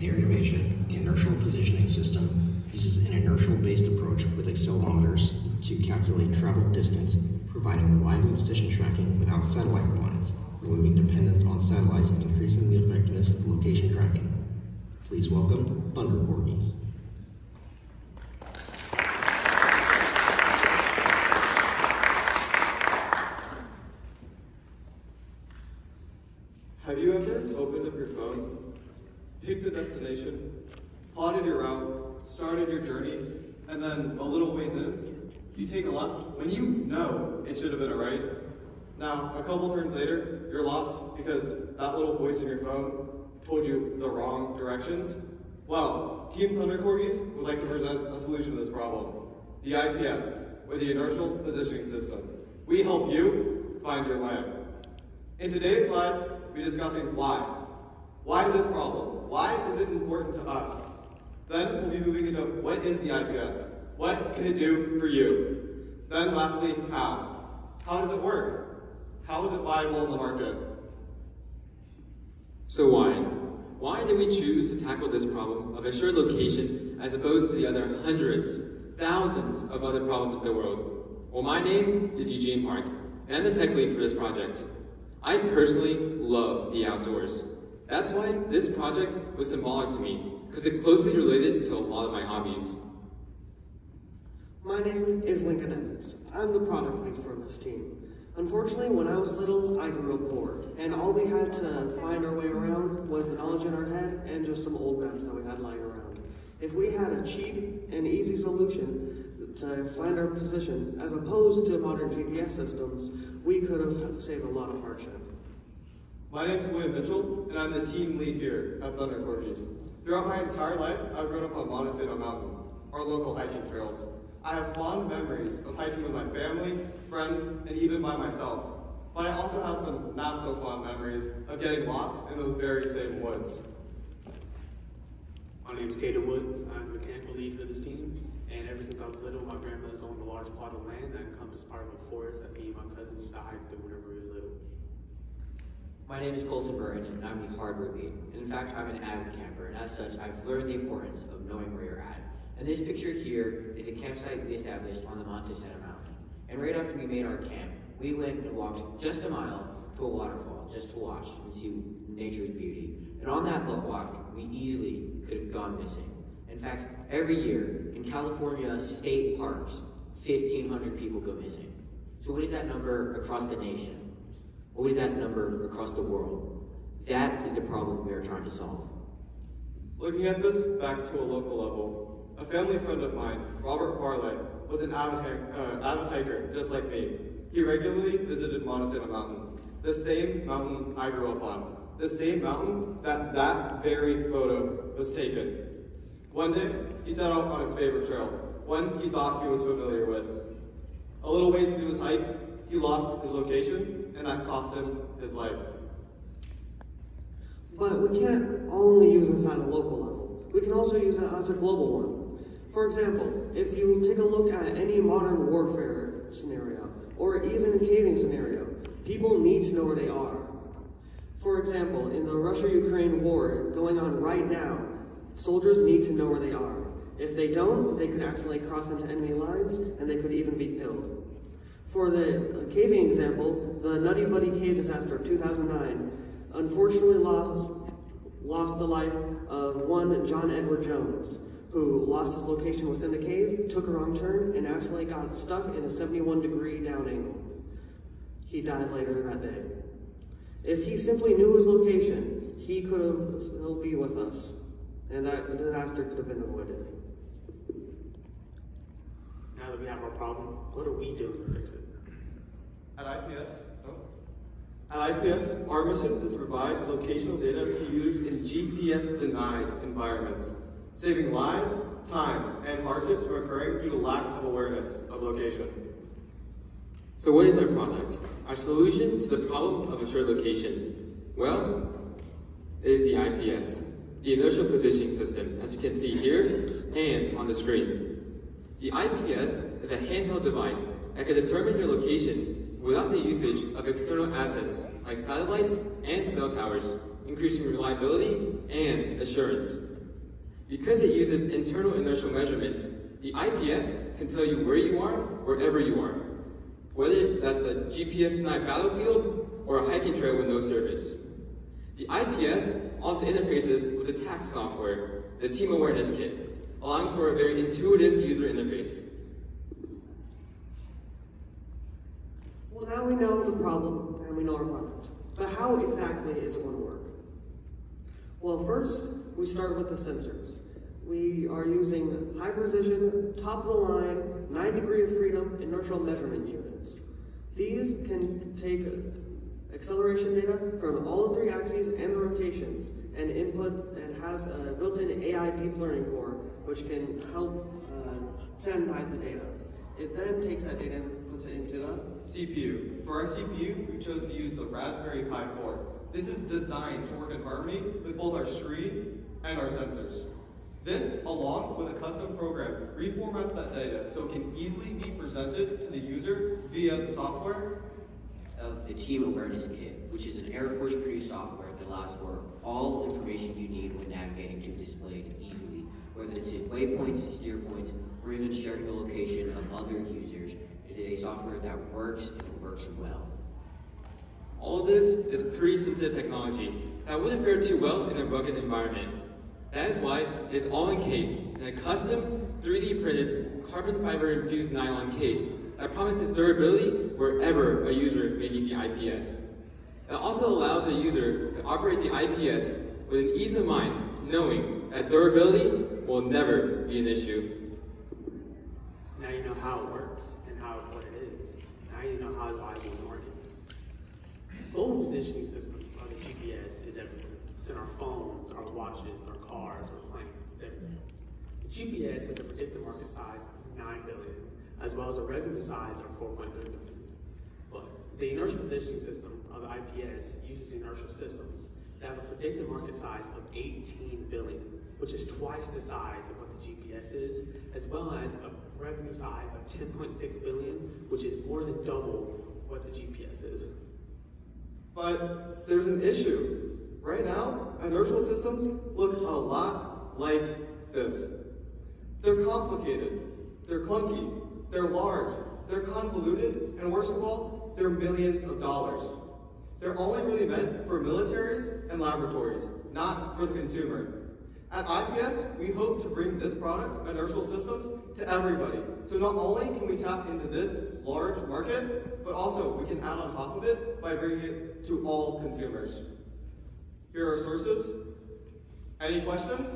their innovation, the inertial positioning system uses an inertial-based approach with accelerometers to calculate travel distance, providing reliable position tracking without satellite reliance, removing dependence on satellites and increasing the effectiveness of location tracking. Please welcome Thunder Corgis. Have you ever opened up your phone, picked a destination, plotted your route, started your journey, and then a little ways in, you take a left when you know it should have been a right? Now, a couple turns later, you're lost because that little voice in your phone told you the wrong directions? Well, Team Thunder Corgis would like to present a solution to this problem. The IPS, or the Inertial Positioning System. We help you find your way. In today's slides, we'll be discussing why. Why this problem? Why is it important to us? Then we'll be moving into what is the IPS? What can it do for you? Then lastly, how? How does it work? How is it viable in the market? So why? Why did we choose to tackle this problem of assured location as opposed to the other hundreds, thousands of other problems in the world? Well, my name is Eugene Park, and I'm the tech lead for this project. I personally love the outdoors. That's why this project was symbolic to me, because it closely related to a lot of my hobbies. My name is Lincoln Evans. I'm the product lead for this team. Unfortunately, when I was little, I grew up poor, and all we had to find our way around was the knowledge in our head and just some old maps that we had lying around. If we had a cheap and easy solution to find our position, as opposed to modern GPS systems, we could have saved a lot of hardship. My name is William Mitchell, and I'm the team lead here at Thunder Corgis. Throughout my entire life, I've grown up on Montesano Mountain, our local hiking trails. I have fond memories of hiking with my family, friends, and even by myself. But I also have some not so fond memories of getting lost in those very same woods. My name is Caden Woods. I'm the mechanical lead for this team. And ever since I was little, my grandmother's owned a large plot of land that encompassed part of a forest that me and my cousins used to hike through whenever we were little. My name is Colton Burton, and I'm the hardware lead. In fact, I'm an avid camper, and as such, I've learned the importance of knowing where you're at. And this picture here is a campsite we established on the Montesano Mountain. And right after we made our camp, we went and walked just a mile to a waterfall, just to watch and see nature's beauty. And on that walk, we easily could have gone missing. In fact, every year in California state parks, 1,500 people go missing. So what is that number across the nation? What is that number across the world? That is the problem we are trying to solve. Looking at this back to a local level, a family friend of mine, Robert Farley, was an avid hiker just like me. He regularly visited Montesano Mountain, the same mountain I grew up on, the same mountain that very photo was taken. One day, he set out on his favorite trail, one he thought he was familiar with. A little ways into his hike, he lost his location, and that cost him his life. But we can't only use this at a local level. We can also use it as a global one. For example, if you take a look at any modern warfare scenario, or even a caving scenario, people need to know where they are. For example, in the Russia-Ukraine war going on right now, soldiers need to know where they are. If they don't, they could accidentally cross into enemy lines, and they could even be killed. For the caving example, the Nutty Buddy Cave disaster of 2009 unfortunately lost the life of one John Edward Jones, who lost his location within the cave, took a wrong turn, and accidentally got stuck in a 71-degree down angle. He died later that day. If he simply knew his location, he could have still be with us, and that disaster could have been avoided. Now that we have our problem, what are we doing to fix it? At IPS, our mission is to provide locational data to users in GPS-denied environments, saving lives, time, and hardships from occurring due to lack of awareness of location. So what is our product? Our solution to the problem of assured location? Well, it is the IPS, the Inertial Positioning System, as you can see here and on the screen. The IPS is a handheld device that can determine your location without the usage of external assets like satellites and cell towers, increasing reliability and assurance. Because it uses internal inertial measurements, the IPS can tell you where you are, wherever you are, whether that's a GPS-denied battlefield or a hiking trail with no service. The IPS also interfaces with the TAC software, the Team Awareness Kit, allowing for a very intuitive user interface. Well, now we know the problem and we know our product. But how exactly is it going to work? Well, first, we start with the sensors. We are using high precision, top of the line, 9-degree of freedom inertial measurement units. These can take acceleration data from all the 3 axes and the rotations and input and has a built-in AI deep learning core which can help sanitize the data. It then takes that data and puts it into the CPU. For our CPU, we've chosen to use the Raspberry Pi 4. This is designed to work in harmony with both our screen and our sensors. This, along with a custom program, reformats that data so it can easily be presented to the user via the software of the Team Awareness Kit, which is an Air Force produced software that allows for all information you need when navigating to be displayed easily, whether it's waypoints, steer points, or even sharing the location of other users. It is a software that works and it works well. All of this is pretty sensitive technology that wouldn't fare too well in a rugged environment. That is why it is all encased in a custom 3D printed carbon fiber infused nylon case that promises durability wherever a user may need the IPS. It also allows a user to operate the IPS with an ease of mind, knowing that durability will never be an issue. Now you know how it works and what it is. Now you know how it's valuable in the market. Global positioning system, or the GPS, is everywhere. It's in our phones, our watches, our cars, our planes, it's everywhere. The GPS has a predicted market size of 9 billion, as well as a revenue size of 4.3 billion. But the inertial positioning system, or the IPS, uses inertial systems that have a predicted market size of 18 billion, which is twice the size of what the GPS is, as well as a revenue size of 10.6 billion, which is more than double what the GPS is. But there's an issue. Right now, inertial systems look a lot like this. They're complicated, they're clunky, they're large, they're convoluted, and worst of all, they're millions of dollars. They're only really meant for militaries and laboratories, not for the consumer. At IPS, we hope to bring this product, inertial systems, to everybody. So not only can we tap into this large market, but also we can add on top of it by bringing it to all consumers. Here are our sources. Any questions?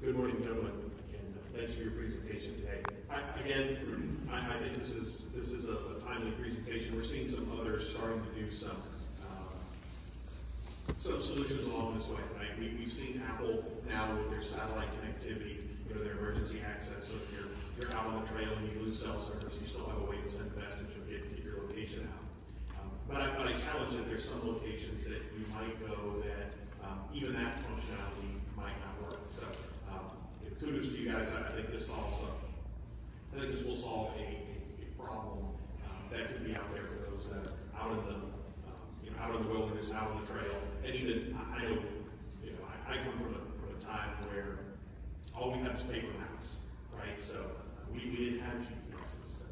Good morning, gentlemen, and thanks for your presentation today. I think this is a timely presentation. We're seeing some others starting to do some solutions along this way. Right? We've seen Apple now with their satellite connectivity, their emergency access. So if you're out on the trail and you lose cell service, you still have a way to send a message or get your location out. But I challenge that there's some locations that you might go that even that functionality might not work. So kudos to you guys. I think this will solve a problem that could be out there for those that are out in the wilderness, out on the trail, and even I know I come from a time where all we had was paper maps, right? So we didn't have GPSs. So,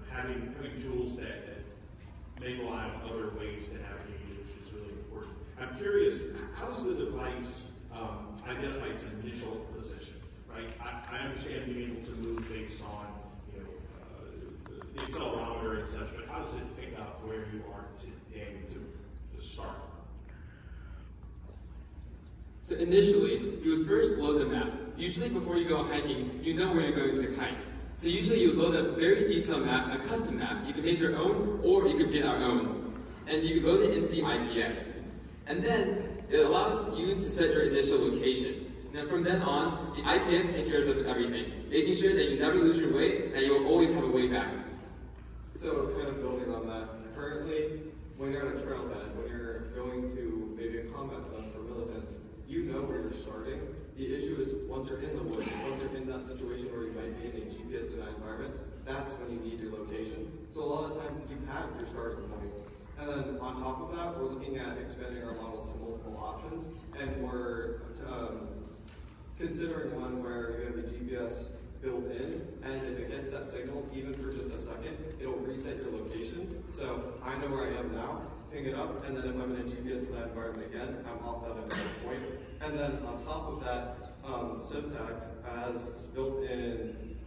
having tools that may rely on other ways to navigate is really important. I'm curious, how does the device identify its initial position, right? I understand being able to move based on the accelerometer and such, but how does it pick up where you are today to start from? So initially, you would first load the map. Usually before you go hiking, you know where you're going to hike. So usually you load a very detailed map, a custom map. You can make your own, or you could get our own. And you load it into the IPS. And then it allows you to set your initial location. And then from then on, the IPS takes care of everything, making sure that you never lose your way, and you'll always have a way back. So kind of building on that, currently, when you're on a trailhead, when you're going to maybe a combat zone for militants, you know where you're starting. The issue is once you're in the woods, once you're in that situation where you might be in a GPS-denied environment, that's when you need your location. So a lot of the time you have your starting points. And then on top of that, we're looking at expanding our models to multiple options, and we're considering one where you have a GPS built in, and if it gets that signal, even for just a second, it'll reset your location. So I know where I am now, ping it up, and then if I'm in a GPS in that environment again, I'm off that entire point. And then on top of that, SIFTAC has built-in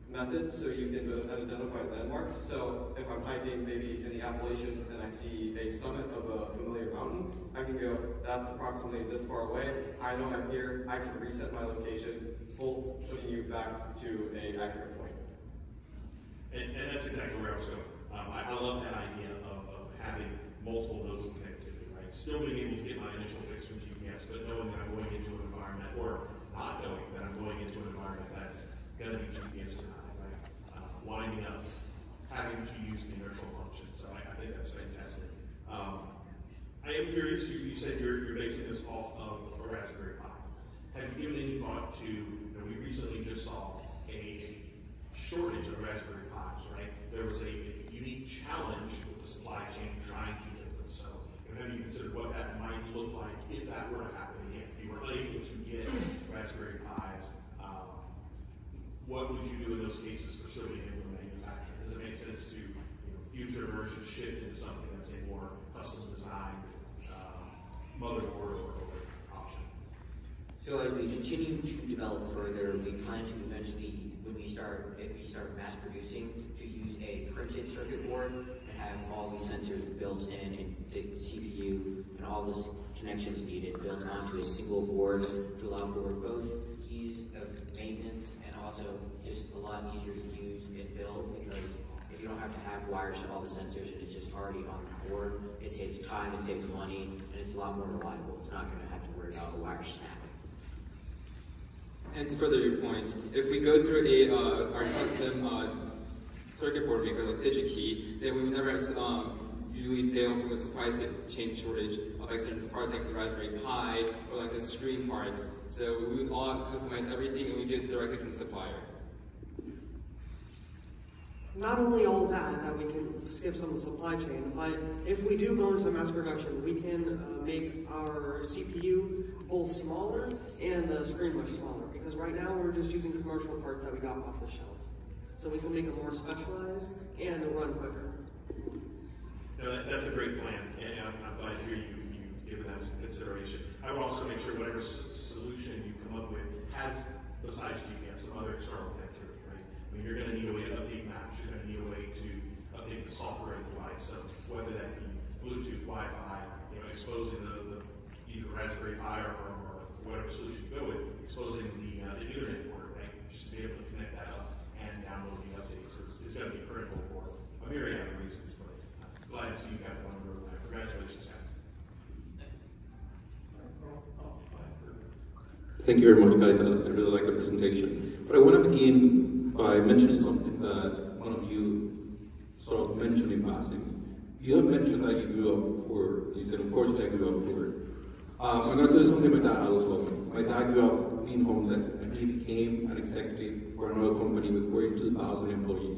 methods so you can identify landmarks. So if I'm hiking maybe in the Appalachians and I see a summit of a familiar mountain, I can go, that's approximately this far away. I know I'm here. I can reset my location, putting you back to an accurate point. And that's exactly where I was going. I love that idea of having multiple nodes of connectivity, right? Still being able to get my initial fix from GPS, but knowing that I'm going into an environment, or not knowing that I'm going into an environment that's going to be GPS denied, right? Winding up having to use the inertial function. So I think that's fantastic. I am curious, you said you're basing this off of a Raspberry Pi. Have you given any thought to, we recently just saw a shortage of Raspberry Pis, right? There was a unique challenge with the supply chain trying to get them. So have you considered what that might look like if that were to happen again? If you were unable to get Raspberry Pis, what would you do in those cases for still being able to manufacture? Does it make sense to future versions shift into something that's a more custom designed motherboard or option? So as we continue to develop further, we plan to eventually, if we start mass producing, to use a printed circuit board and have all these sensors built in and the CPU and all the connections needed built onto a single board to allow for both ease of maintenance and also just a lot easier to use and build, because if you don't have to have wires to all the sensors and it's just already on the board, it saves time, it saves money, and it's a lot more reliable. It's not going to have to worry about a wire snapping. And to further your point, if we go through our custom circuit board maker like DigiKey, then we would never usually fail from a supply chain shortage of like certain parts like the Raspberry Pi or like the screen parts. So we would all customize everything and we get it directly from the supplier. Not only all that we can skip some of the supply chain, but if we do go into mass production, we can make our CPU both smaller and the screen much smaller, because right now we're just using commercial parts that we got off the shelf. So we can make it more specialized and run quicker. That's a great plan, and I'm glad to hear you've given that some consideration. I would also make sure whatever solution you come up with has, besides GPS, some other external connectivity, right? I mean, you're going to need a way to update maps. You're going to need a way to update the software of the device. So whether that be Bluetooth, Wi-Fi, exposing either the Raspberry Pi or whatever solution you go with, exposing the Ethernet port, right? Just to be able to connect that up and download the updates is going to be critical for a myriad of reasons. But I'm glad to see you got that on the roadmap. Congratulations, guys. Thank you very much, guys. I really like the presentation. But I want to begin by mentioning something that one of you sort of mentioned in passing. You have mentioned that you grew up poor. You said, unfortunately, I grew up poor. I'm going to tell you something my dad always told me. My dad grew up being homeless, and he became an executive for another company with 42,000 employees.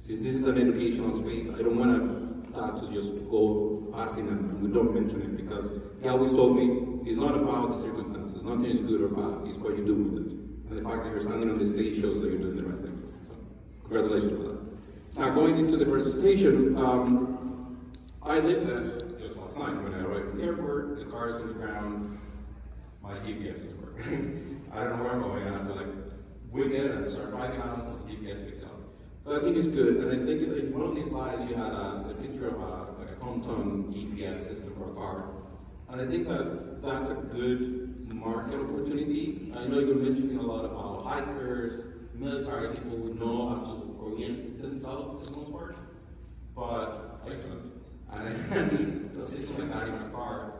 Since this is an educational space, I don't want that to just go passing and we don't mention it, because he always told me it's not about the circumstances. Nothing is good or bad. It's what you do with it. And the fact that you're standing on the stage shows that you're doing the right thing. So, congratulations for that. Now, going into the presentation, I lived this just last night when I arrived from the airport. The car is on the ground. My GPS doesn't work. I don't know where I'm going. I have to wing it and start driving out until the GPS picks up. But I think it's good. And I think in one of these slides you had a picture of a Compton GPS system for a car. And I think that that's a good market opportunity. I know you're mentioning a lot about hikers, military people who know how to orient themselves for the most part, but I don't. And I need a system like that in my car.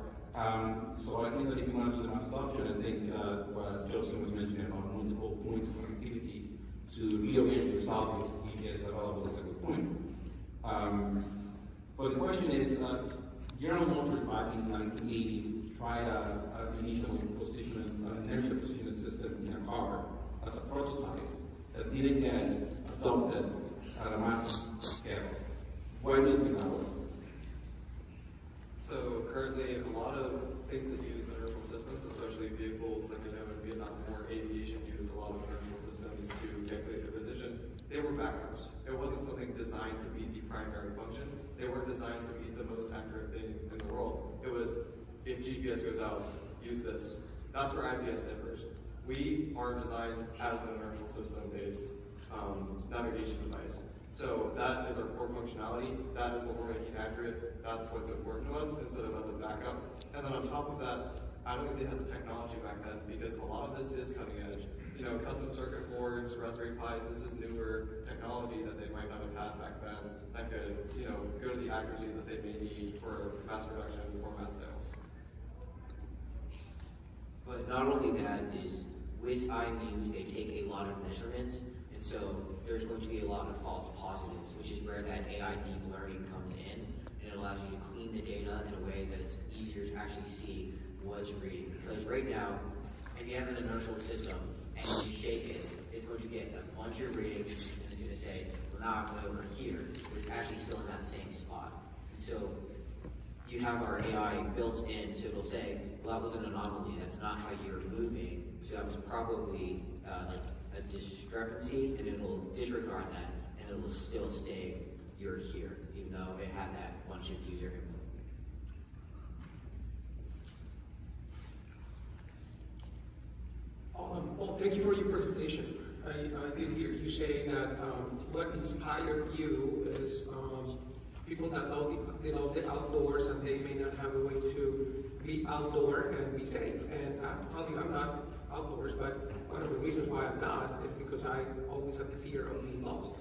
So I think that if you want to do the mass adoption, I think what Justin was mentioning about multiple points of connectivity to reorient yourself with GPS available is a good point. But the question is, General Motors back in the 1980s tried an inertial positioning system in a car as a prototype that didn't get adopted at a mass Why do you think that was? So currently, a lot of things that use inertial systems, especially vehicles, like I know in Vietnam War, aviation used a lot of inertial systems to calculate their position. They were backups. It wasn't something designed to be the primary function. They weren't designed to be the most accurate thing in the world. It was, if GPS goes out, use this. That's where IPS differs. We are designed as an inertial system-based navigation device. So that is our core functionality. That is what we're making accurate. That's what's important to us instead of as a backup. And then on top of that, I don't think they had the technology back then because a lot of this is cutting edge. You know, custom circuit boards, Raspberry Pis, this is newer technology that they might not have had back then that could, you know, go to the accuracy that they may need for mass production or mass sales. But not only that is, with IMUs, they take a lot of measurements, and so there's going to be a lot of false positives, which is where that AI deep learning comes in, and it allows you to clean the data in a way that it's easier to actually see what's reading. Because right now, if you have an inertial system and you shake it, it's going to get a bunch of readings, and it's going to say, well, now I'm over here, but it's actually still in that same spot. And so you have our AI built in, so it'll say, well, that was an anomaly, that's not how you're moving, so that was probably like a discrepancy, and it'll disregard that, and it'll still say you're here, even though it had that bunch of user input. Well, thank you for your presentation. I did hear you say that what inspired you is people that love the outdoors and they may not have a way to be outdoor and be safe. And I have to tell you, I'm not outdoors, but one of the reasons why I'm not is because I always have the fear of being lost.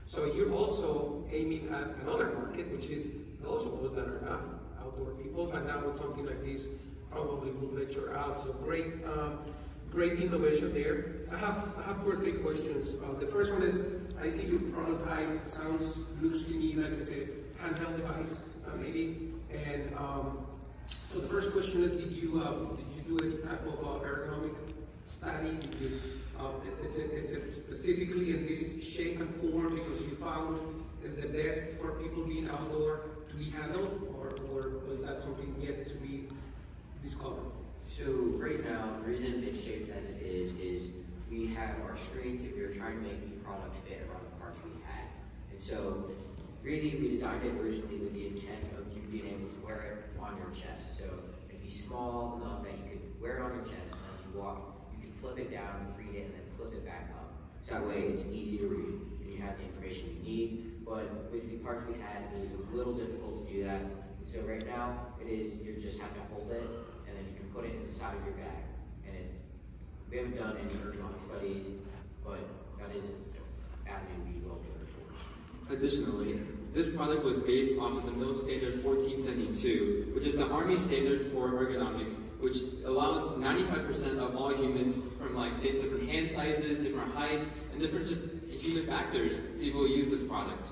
So you're also aiming at another market, which is those of us that are not outdoor people, but now with something like this, probably will venture out. So great, great innovation there. I have 2 or 3 questions. The first one is, I see your prototype looks to me like it's a handheld device, maybe. And so the first question is, did you do any type of ergonomic study? Is it specifically in this shape and form because you found is the best for people being outdoor to be handled, or was that something yet to be discovered? So right now, the reason it's shaped as it is we have our screens if you're trying to make the product fit around the parts we had. And so really we designed it originally with the intent of you being able to wear it on your chest. So it'd be small enough that you could wear it on your chest, and as you walk, you can flip it down, read it, and then flip it back up. So that way it's easy to read and you have the information you need. But with the parts we had, it was a little difficult to do that. And so right now, you just have to hold it, and then you can put it in the side of your bag. And we haven't done any ergonomic studies, but that is an avenue we will go towards. Additionally, this product was based off of the MIL standard 1472, which is the Army standard for ergonomics, which allows 95% of all humans from like different hand sizes, different heights, and different just human factors to be able to use this product.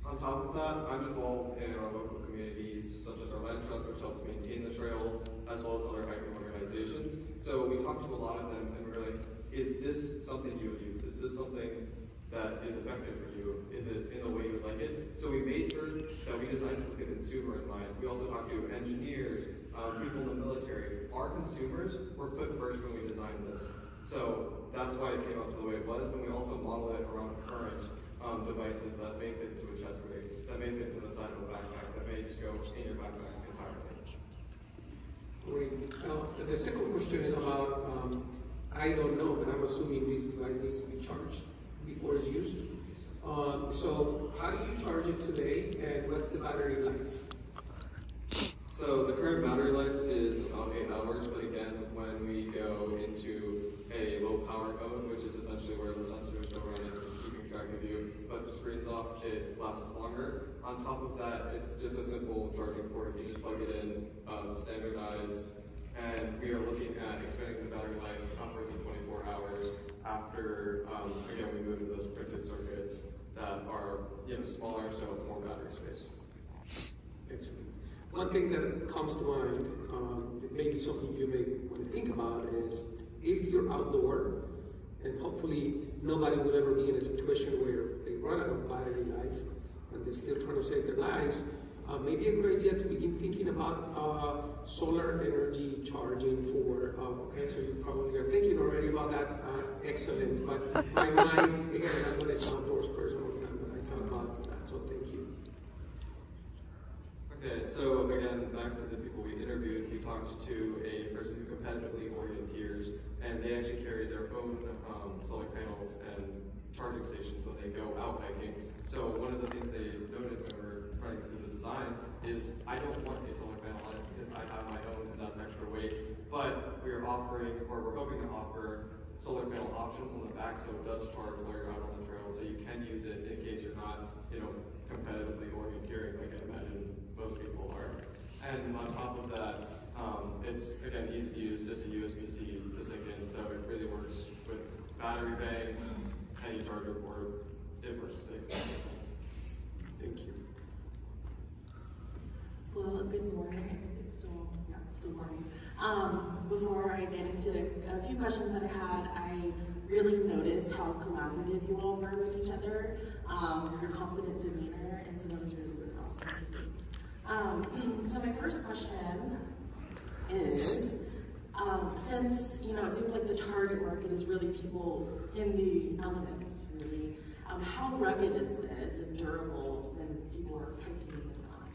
On top of that, I'm involved in our local communities, such as our Land Trust, which helps maintain the trails, as well as other hiking organizations. So we talked to a lot of them, and we were like, is this something you would use? Is this something that is effective for you? Is it in the way you would like it? So we made sure that we designed it with the consumer in mind. We also talked to engineers, people in the military. Our consumers were put first when we designed this. So that's why it came out to the way it was, and we also modeled it around current devices that may fit into a chest rig, that may fit into the side of a backpack, that may just go in your backpack entirely. Great. The second question is about, I don't know, but I'm assuming this device needs to be charged before it's used. So how do you charge it today, and what's the battery life? So the current battery life is about 8 hours, but again, when we go into a low power mode, which is essentially where the sensors don't run and it's keeping track of you, but the screen's off, it lasts longer. On top of that, it's just a simple charging port. You just plug it in, standardized, and we are looking at expanding the battery life upwards of 24 hours after, again, we move into those printed circuits that are smaller, so more battery space. Excellent. One thing that comes to mind, maybe something you may want to think about, is if you're outdoor, and hopefully nobody will ever be in a situation where they run out of battery life, and they're still trying to save their lives, maybe a good idea to begin thinking about solar energy charging for, okay, so you probably are thinking already about that, excellent, but my mind, again, I'm not an outdoors person all the time, but I thought about that, so thank you. Okay, so again, back to the people we interviewed, we talked to a person who competitively orienteers, and they actually carry their own solar panels and charging stations when they go out hiking. So one of the things they noted when we were running through the design is, I don't want a solar panel on it because I have my own and that's extra weight, but we're offering, or we're hoping to offer solar panel options on the back so it does charge while you're out on the trail, so you can use it in case you're not, competitively orienteering like I imagine most people are. And on top of that, it's, again, easy to use, just a USB-C to stick in, so it really works with battery banks, any charger port, it works basically. Thank you. Well, good morning. It's still morning. Before I get into a few questions that I had, I really noticed how collaborative you all were with each other, your confident demeanor, and so that was really, really awesome to see. So my first question is, since, it seems like the target market is really people in the elements, really, how rugged is this and durable when people are hiking and not?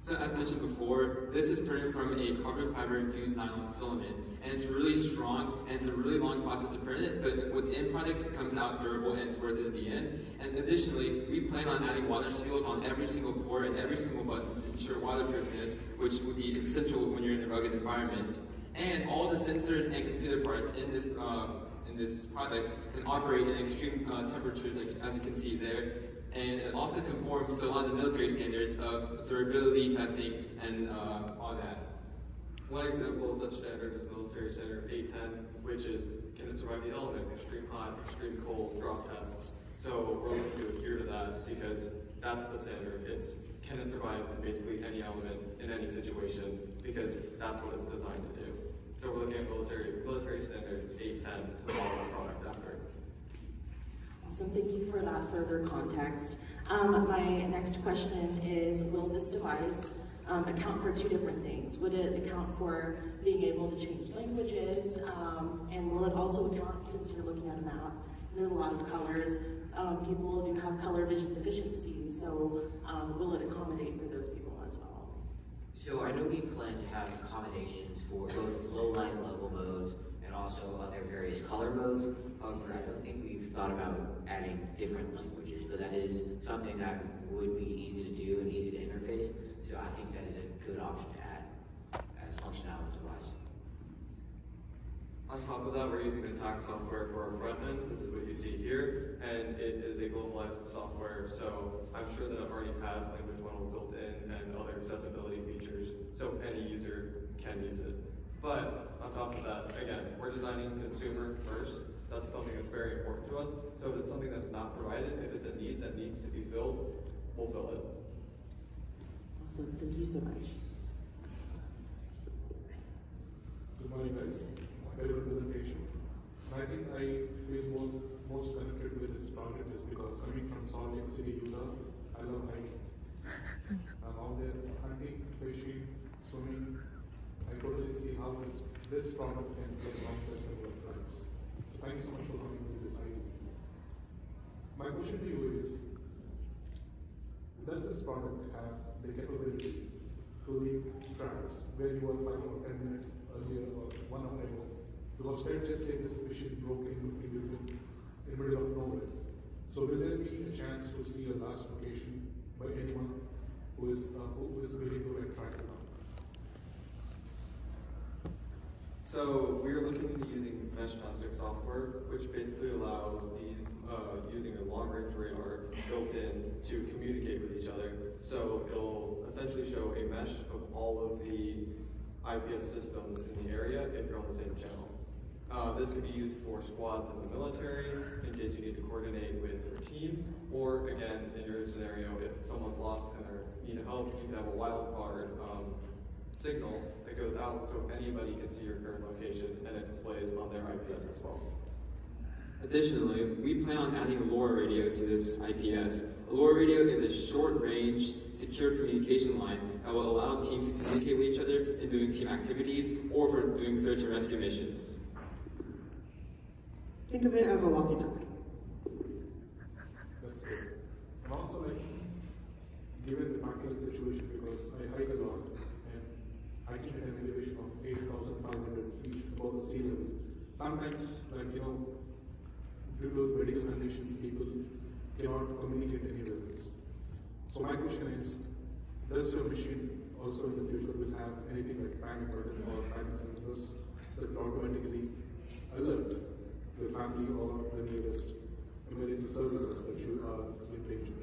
So as mentioned before, this is printed from a carbon fiber infused nylon filament, and it's really strong, and it's a really long process to print it, but with the end product, it comes out durable and it's worth it in the end. And additionally, we plan on adding water seals on every single port and every single button to ensure waterproofness, which would be essential when you're in a rugged environment. And all the sensors and computer parts in this product can operate in extreme temperatures, as you can see there. And it also conforms to a lot of the military standards of durability testing and all that. One example of such standard is military standard 810, which is, can it survive the elements, extreme hot, extreme cold, drop tests. So we're looking to adhere to that because that's the standard. It's, can it survive basically any element in any situation, because that's what it's designed to do. So we're looking at military standard 810 to follow the product after. Awesome, thank you for that further context. My next question is, will this device account for two different things? Would it account for being able to change languages? And will it also account, since you're looking at a map, there's a lot of colors, people do have color vision deficiencies, so will it accommodate for those people as well? So I know we plan to have accommodations for both low light level modes and also other various color modes. However, I don't think we've thought about adding different languages, but that is something that would be easy to do and easy to interface. So I think that is a good option to add as functionality device. On top of that, we're using the TAC software for our front end. This is what you see here, and it is a globalized software, so I'm sure that it already has language models built in and other accessibility features, so any user can use it. But on top of that, again, we're designing consumer first. That's something that's very important to us. So if it's something that's not provided, if it's a need that needs to be filled, we'll fill it. Awesome, thank you so much. Good morning, guys. Very good presentation. And I think I feel most connected with this project is because coming from Salt Lake City, Utah, I love hiking. I'm out there hunting, fishing, swimming. I totally see how this product can get long person of lives. So thank you so much for coming with this idea. My question to you is, does this product have the capability to leave tracks where you were 5 or 10 minutes earlier or 1 hour ago? Because let's just say this machine broke in the middle of nowhere. So will there be a chance to see a last location by anyone who is willing to track it down? So we are looking into using mesh-tastic software, which basically allows these using a long-range radar built in to communicate with each other. So it'll essentially show a mesh of all of the IPS systems in the area if you're on the same channel. This can be used for squads in the military in case you need to coordinate with your team, or again, in your scenario, if someone's lost and they need help, you can have a wildcard signal that goes out so anybody can see your current location and it displays on their IPS as well. Additionally, we plan on adding a LoRa radio to this IPS. A LoRa radio is a short-range, secure communication line that will allow teams to communicate with each other in doing team activities or for doing search and rescue missions. Think of it as a walkie-talkie. That's good. And also, like, given the backyard situation, because I hike a lot, and hiking at an elevation of 8,500 feet above the sea level, sometimes, like, due to medical conditions, people cannot communicate anywhere else. So my question is, does your machine also in the future will have anything like panic button or panic sensors that will automatically alert your family or the nearest emergency services that you are in danger?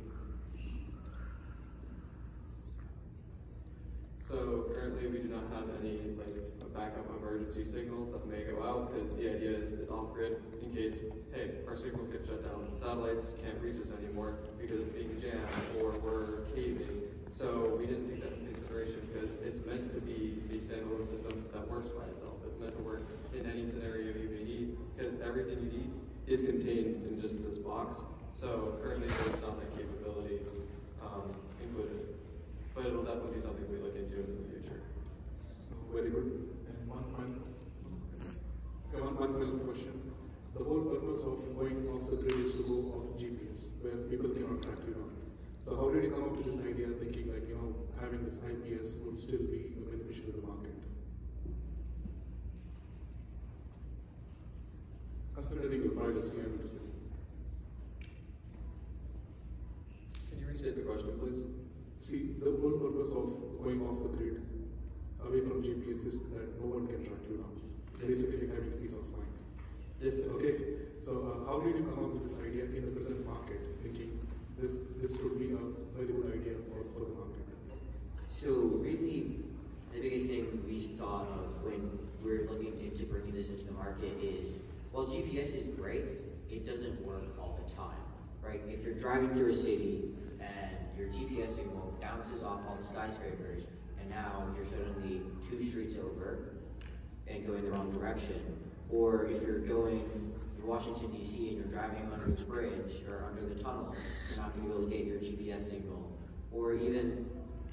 So currently we do not have any backup emergency signals that may go out, because the idea is it's off grid in case, hey, our signals get shut down, the satellites can't reach us anymore because of being jammed or we're caving. So we didn't take that into consideration because it's meant to be a standalone system that works by itself. It's meant to work in any scenario you may need, because everything you need is contained in just this box. So currently there's not that capability included. But it'll definitely be something we look into in the future. Very good. And one final question. The whole purpose of going off the grid is to go off GPS, where people cannot track you down. So how did you come up with this idea, thinking having this IPS would still be beneficial in the market? Considering your privacy, I would say. Can you restate the question, please? See, the whole purpose of going off the grid, away from GPS, is that no one can track you down. Basically having peace of mind. Yes, sir. Okay, so how did you come up with this idea in the present market, thinking this would be a very good idea for the market? So really, the biggest thing we thought of when we're looking into bringing this into the market is, while GPS is great, it doesn't work all the time, right? If you're driving through a city and your GPS signal bounces off all the skyscrapers, and now you're suddenly 2 streets over and going the wrong direction, or if you're going in Washington, D.C. and you're driving under the bridge or under the tunnel, you're not going to be able to get your GPS signal. Or even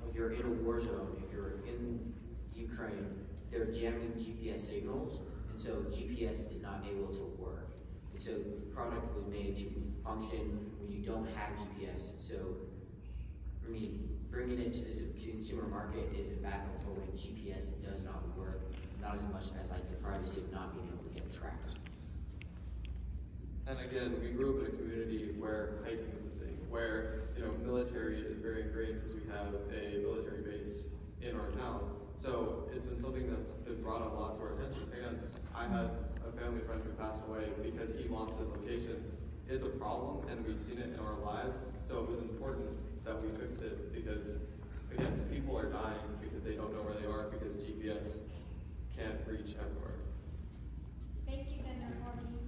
if you're in a war zone, if you're in Ukraine, they're jamming GPS signals, and so GPS is not able to work. And so the product was made to function when you don't have GPS. So, bringing it to this consumer market is a backup for when GPS does not work, not as much as the privacy of not being able to get tracked. And again, we grew up in a community where hiking is a thing, where military is very ingrained because we have a military base in our town. So it's been something that's been brought a lot to our attention. And I had a family friend who passed away because he lost his location. It's a problem, and we've seen it in our lives. So it was important that we fixed it because, again, people are dying because they don't know where they are because GPS can't reach everywhere. Thank you, Vendor Corby.